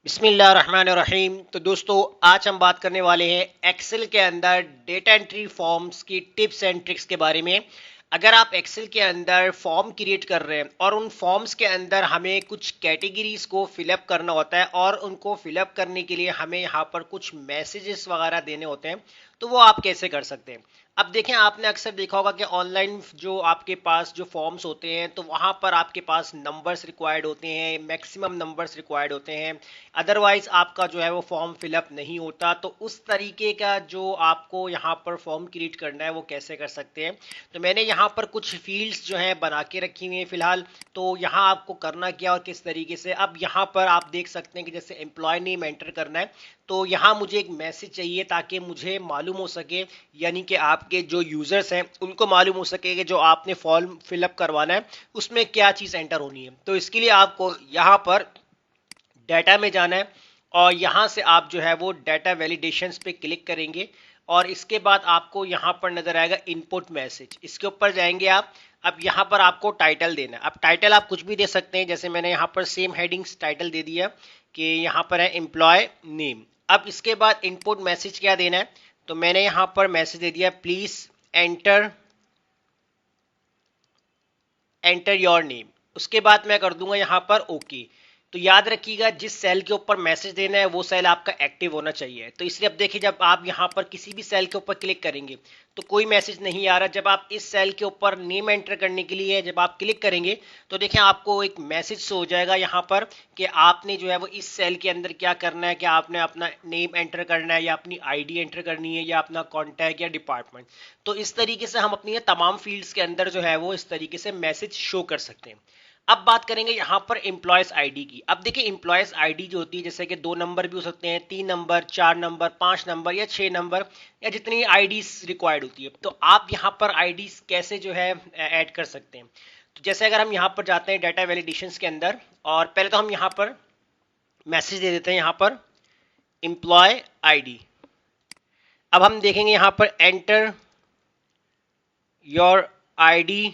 बिस्मिल्लाहिर्रहमानिर्रहीम। तो दोस्तों, आज हम बात करने वाले हैं एक्सेल के अंदर डेटा एंट्री फॉर्म्स की टिप्स एंड ट्रिक्स के बारे में। अगर आप एक्सेल के अंदर फॉर्म क्रिएट कर रहे हैं और उन फॉर्म्स के अंदर हमें कुछ कैटेगरीज को फिलअप करना होता है और उनको फिलअप करने के लिए हमें यहाँ पर कुछ मैसेजेस वगैरह देने होते हैं, तो वो आप कैसे कर सकते हैं। अब देखें, आपने अक्सर देखा होगा कि ऑनलाइन जो आपके पास जो फॉर्म्स होते हैं तो वहाँ पर आपके पास नंबर्स रिक्वायर्ड होते हैं, मैक्सिमम नंबर्स रिक्वायर्ड होते हैं, अदरवाइज आपका जो है वो फॉर्म फिलअप नहीं होता। तो उस तरीके का जो आपको यहाँ पर फॉर्म क्रिएट करना है वो कैसे कर सकते हैं। तो मैंने यहाँ पर कुछ फील्ड्स जो है बना के रखी हुई हैं फिलहाल। तो यहाँ आपको करना क्या और किस तरीके से, अब यहाँ पर आप देख सकते हैं कि जैसे एम्प्लॉय नेम एंटर करना है, तो यहाँ मुझे एक मैसेज चाहिए ताकि मुझे मालूम हो सके, यानी कि आपके जो यूजर्स हैं उनको मालूम हो सके कि जो आपने फॉर्म फिलअप करवाना है उसमें क्या चीज़ एंटर होनी है। तो इसके लिए आपको यहाँ पर डाटा में जाना है और यहाँ से आप जो है वो डाटा वैलिडेशंस पे क्लिक करेंगे और इसके बाद आपको यहाँ पर नजर आएगा इनपुट मैसेज, इसके ऊपर जाएंगे आप। अब यहाँ पर आपको टाइटल देना है। अब टाइटल आप कुछ भी दे सकते हैं, जैसे मैंने यहाँ पर सेम हेडिंग्स टाइटल दे दिया कि यहाँ पर है एम्प्लॉय नेम। अब इसके बाद इनपुट मैसेज क्या देना है, तो मैंने यहाँ पर मैसेज दे दिया please enter enter your name. उसके बाद मैं कर दूंगा यहाँ पर ओके। तो याद रखिएगा, जिस सेल के ऊपर मैसेज देना है वो सेल आपका एक्टिव होना चाहिए। तो इसलिए अब देखिए, जब आप यहाँ पर किसी भी सेल के ऊपर क्लिक करेंगे तो कोई मैसेज नहीं आ रहा। जब आप इस सेल के ऊपर नेम एंटर करने के लिए जब आप क्लिक करेंगे तो देखिए आपको एक मैसेज शो हो जाएगा यहाँ पर कि आपने जो है वो इस सेल के अंदर क्या करना है, कि आपने अपना नेम एंटर करना है या अपनी आईडी एंटर करनी है या अपना कॉन्टैक्ट या डिपार्टमेंट। तो इस तरीके से हम अपनी तमाम फील्ड्स के अंदर जो है वो इस तरीके से मैसेज शो कर सकते हैं। अब बात करेंगे यहाँ पर एम्प्लॉयज आईडी की। अब देखिए, एम्प्लॉयज आईडी जो होती है, जैसे कि 2 नंबर भी हो सकते हैं, 3 नंबर, 4 नंबर, 5 नंबर या 6 नंबर, या जितनी आईडीज रिक्वायर्ड होती है, तो आप यहाँ पर आईडीज कैसे जो है ऐड कर सकते हैं। तो जैसे अगर हम यहाँ पर जाते हैं डाटा वैलिडेशंस के अंदर, और पहले तो हम यहाँ पर मैसेज दे देते हैं यहाँ पर एम्प्लॉय आईडी। अब हम देखेंगे यहाँ पर एंटर योर आईडी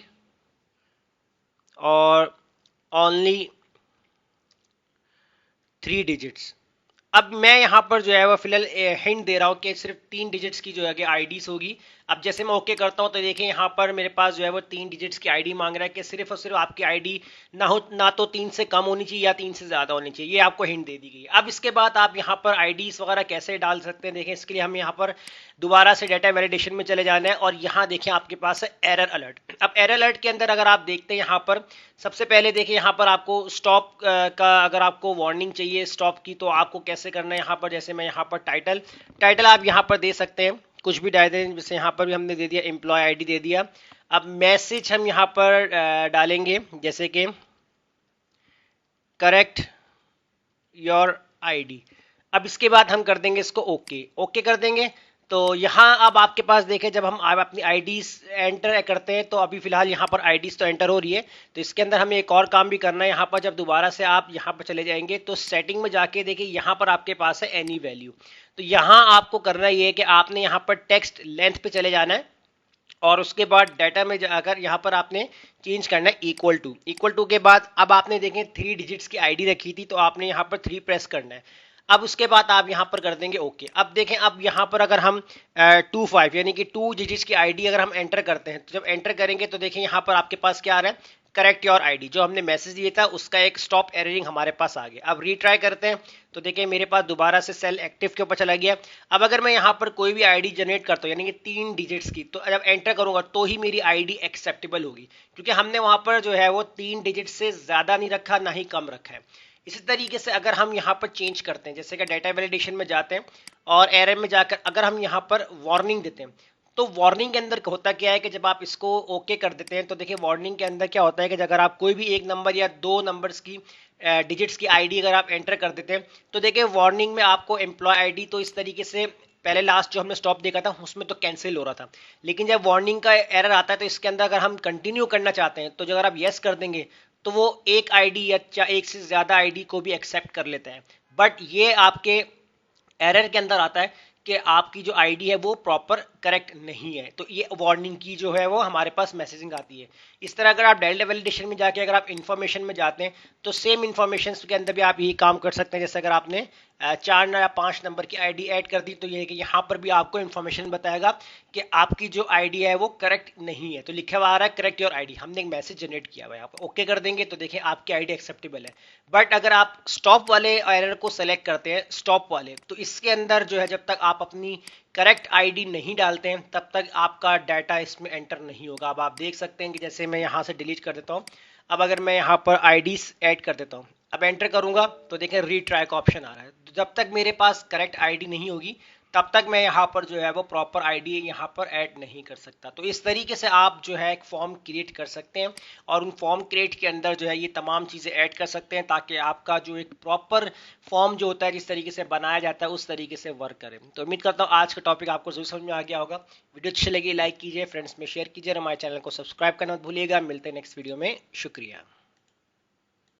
और ओनली 3 डिजिट्स। अब मैं यहाँ पर जो है वो फिलहाल हिंट दे रहा हूँ कि सिर्फ 3 डिजिट्स की जो है कि आईडीज होगी। अब जैसे मैं ओके करता हूँ तो देखिए यहाँ पर मेरे पास जो है वो 3 डिजिट्स की आईडी मांग रहा है कि सिर्फ और सिर्फ आपकी आईडी ना तो 3 से कम होनी चाहिए या 3 से ज़्यादा होनी चाहिए। ये आपको हिंट दे दी गई। अब इसके बाद आप यहाँ पर आईडीज वगैरह कैसे डाल सकते हैं, देखें इसके लिए हम यहाँ पर दोबारा से डाटा वैलिडेशन में चले जाना है और यहाँ देखें आपके पास है एरर अलर्ट। अब एरर अलर्ट के अंदर अगर आप देखते हैं यहाँ पर सबसे पहले देखिए यहाँ पर आपको स्टॉप का अगर आपको वार्निंग चाहिए स्टॉप की, तो आपको कैसे करना है। यहाँ पर जैसे मैं यहाँ पर टाइटल आप यहाँ पर दे सकते हैं, कुछ भी डाल दें। जैसे यहाँ पर भी हमने दे दिया एम्प्लॉय आईडी दे दिया। अब मैसेज हम यहाँ पर डालेंगे, जैसे कि करेक्ट योर आईडी। अब इसके बाद हम कर देंगे इसको ओके। ओके कर देंगे तो यहाँ अब आपके पास देखें, जब हम अपनी आईडीज एंटर करते हैं तो अभी फिलहाल यहाँ पर आईडीज तो एंटर हो रही है। तो इसके अंदर हमें एक और काम भी करना है। यहाँ पर जब दोबारा से आप यहाँ पर चले जाएंगे तो सेटिंग में जाके देखिए यहाँ पर आपके पास है एनी वैल्यू। तो यहाँ आपको करना ये है कि आपने यहाँ पर टेक्स्ट लेंथ पे चले जाना है और उसके बाद डाटा में जाकर यहाँ पर आपने चेंज करना है इक्वल टू के बाद अब आपने देखें 3 डिजिट्स की आईडी रखी थी तो आपने यहाँ पर 3 प्रेस करना है। अब उसके बाद आप यहाँ पर कर देंगे ओके। अब देखें, अब यहाँ पर अगर हम 25 यानी कि 2 डिजिट्स की आईडी अगर हम एंटर करते हैं, तो जब एंटर करेंगे तो देखें यहाँ पर आपके पास क्या आ रहा है, करेक्ट योर आईडी। जो हमने मैसेज दिया था उसका एक स्टॉप एररिंग हमारे पास आ गया। अब रीट्राई करते हैं तो देखिए मेरे पास दोबारा से सेल एक्टिव के ऊपर चला गया। अब अगर मैं यहाँ पर कोई भी आईडी जनरेट करता हूँ, यानी कि 3 डिजिट्स की, तो जब एंटर करूंगा तो ही मेरी आईडी एक्सेप्टेबल होगी, क्योंकि हमने वहां पर जो है वो 3 डिजिट से ज्यादा नहीं रखा ना ही कम रखा है। इसी तरीके से अगर हम यहाँ पर चेंज करते हैं, जैसे कि डाटा वैलिडेशन में जाते हैं और एरर में जाकर अगर हम यहाँ पर वार्निंग देते हैं, तो वार्निंग के अंदर होता क्या है कि जब आप इसको ओके कर देते हैं तो देखिए वार्निंग के अंदर क्या होता है कि अगर आप कोई भी एक नंबर या 2 नंबर्स की डिजिट्स की आईडी अगर आप एंटर कर देते हैं तो देखिए वार्निंग में आपको एम्प्लॉय आईडी तो इस तरीके से पहले लास्ट जो हमने स्टॉप देखा था उसमें तो कैंसिल हो रहा था, लेकिन जब वार्निंग का एरर आता है तो इसके अंदर अगर हम कंटिन्यू करना चाहते हैं तो अगर आप यस कर देंगे तो वो एक आईडी या एक से ज्यादा आईडी को भी एक्सेप्ट कर लेता है। बट ये आपके एरर के अंदर आता है कि आपकी जो आईडी है वो प्रॉपर करेक्ट नहीं है, तो ये वार्निंग की जो है वो हमारे पास मैसेजिंग आती है। इस तरह अगर आप डायरेक्ट वैलिडेशन में जाके अगर आप इन्फॉर्मेशन में जाते हैं तो सेम इन्फॉर्मेशन के अंदर भी आप यही काम कर सकते हैं। जैसे अगर आपने 4 या 5 नंबर की आईडी ऐड कर दी तो ये है कि यहाँ पर भी आपको इन्फॉर्मेशन बताएगा कि आपकी जो आईडी है वो करेक्ट नहीं है। तो लिखा हुआ आ रहा है करेक्ट योर आईडी, हमने एक मैसेज जनरेट किया हुआ है, यहाँ पर ओके कर देंगे तो देखिए आपकी आईडी एक्सेप्टेबल है। बट अगर आप स्टॉप वाले एरर को सेलेक्ट करते हैं, स्टॉप वाले, तो इसके अंदर जो है जब तक आप अपनी करेक्ट आईडी नहीं डालते हैं तब तक आपका डाटा इसमें एंटर नहीं होगा। अब आप देख सकते हैं कि जैसे मैं यहाँ से डिलीट कर देता हूँ, अब अगर मैं यहाँ पर आईडीज ऐड कर देता हूँ, अब एंटर करूंगा तो देखें रीट्राई का ऑप्शन आ रहा है। जब तक मेरे पास करेक्ट आईडी नहीं होगी तब तक मैं यहाँ पर जो है वो प्रॉपर आईडी यहाँ पर ऐड नहीं कर सकता। तो इस तरीके से आप जो है एक फॉर्म क्रिएट कर सकते हैं और उन फॉर्म क्रिएट के अंदर जो है ये तमाम चीज़ें ऐड कर सकते हैं ताकि आपका जो एक प्रॉपर फॉर्म जो होता है जिस तरीके से बनाया जाता है उस तरीके से वर्क करे। तो उम्मीद करता हूँ आज का टॉपिक आपको जरूर समझ में आ गया होगा। वीडियो अच्छी लगी लाइक कीजिए, फ्रेंड्स में शेयर कीजिए और हमारे चैनल को सब्सक्राइब करना मत भूलिएगा। मिलते हैं नेक्स्ट वीडियो में, शुक्रिया।